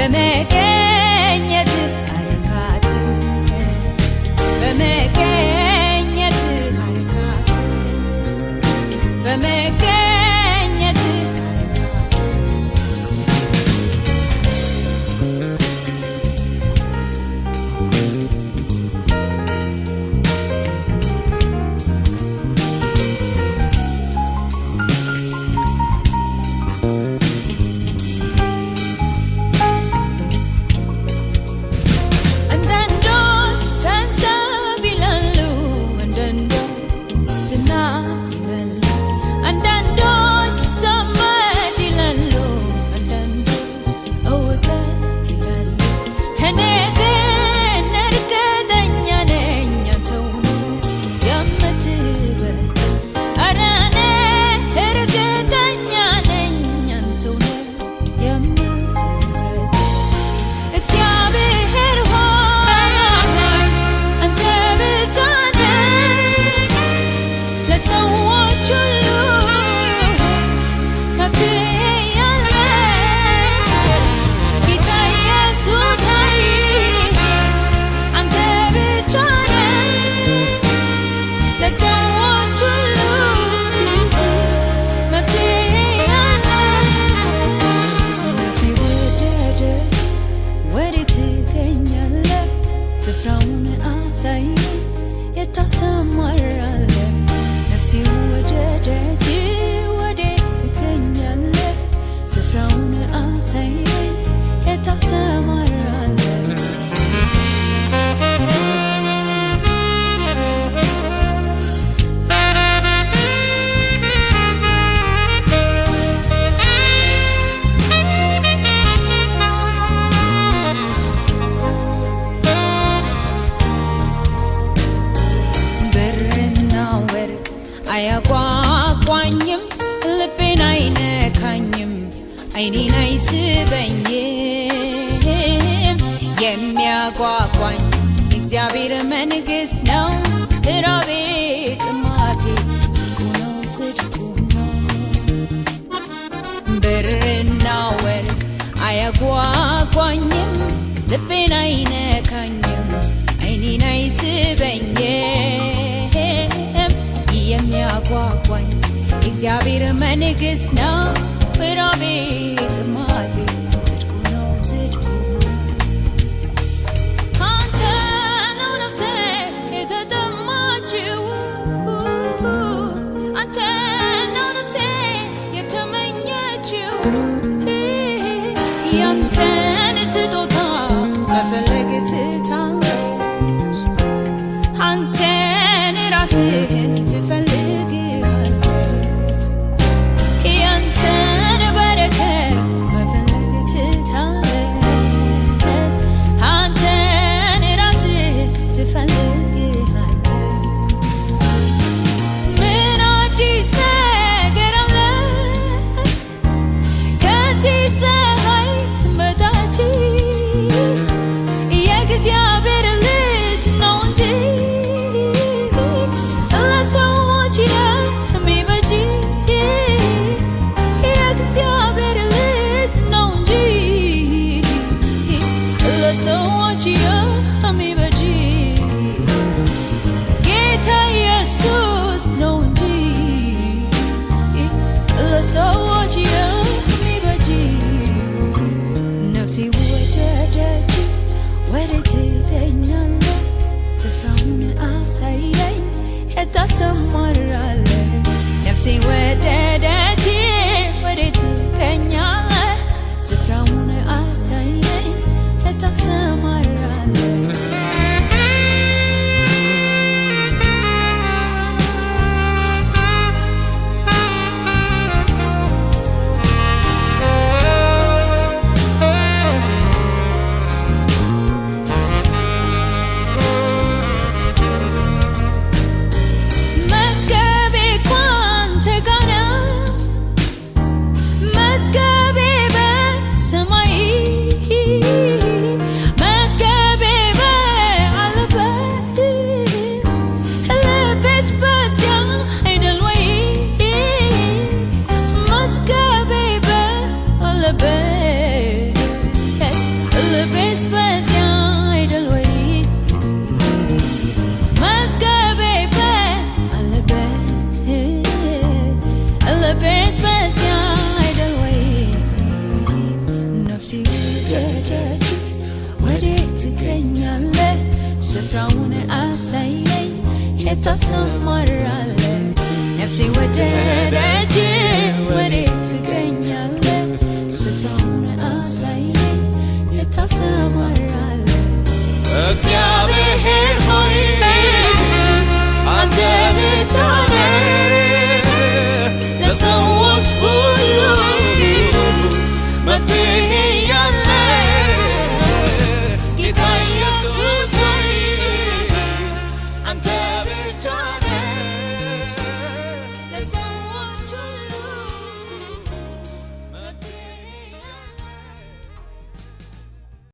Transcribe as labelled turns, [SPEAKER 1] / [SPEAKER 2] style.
[SPEAKER 1] በመገኘት አረካት በመገኘት አረካት በመገኘት አረካት አያጓጓኝም ልቤን አይነካኝም አይኔን አይስበኝም የሚያጓጓኝ እግዚአብሔር መንግሥት ነው ራቤ ጥማቴ ጽድቁ ነው ጽድቁ ነው ብርና ወርቅ አያጓጓኝም ልቤን አይነካኝም አይኔን አይስበኝም የሚያጓጓኝ እግዚአብሔር መንግሥት ነው ራቤ ጥማቴ ጽድቁ ነው ጽድቁ ነው አንተ ነው ነፍሴ የተጠማችው አንተ ነው ነፍሴ የተመኘችው ያንተን ስጦታ መፈለግ ትታለች አንተን ራስህን ነፍሴ ወደደች ወዴት ትገኛለህ ስፍራውን አሳየኝ ታሰማራለህ ነፍሴ ወደደች ወዴት ትገኛለህ ስፍራውን አሳየኝ ታሰማራለህ Mezgebe ነፍሴ ወደደች ወዴት ትገኛለህ ስፍራውን አሳየኝ የት ታሰማራለህ ነፍሴ ወደደች ወዴት ትገኛለህ ስፍራውን አሳየኝ የት ታሰማራለህ እግዚአብሔር ሆይ አንተ ብቻ ነህ ለሰዎች ሁሉ መፍትሄ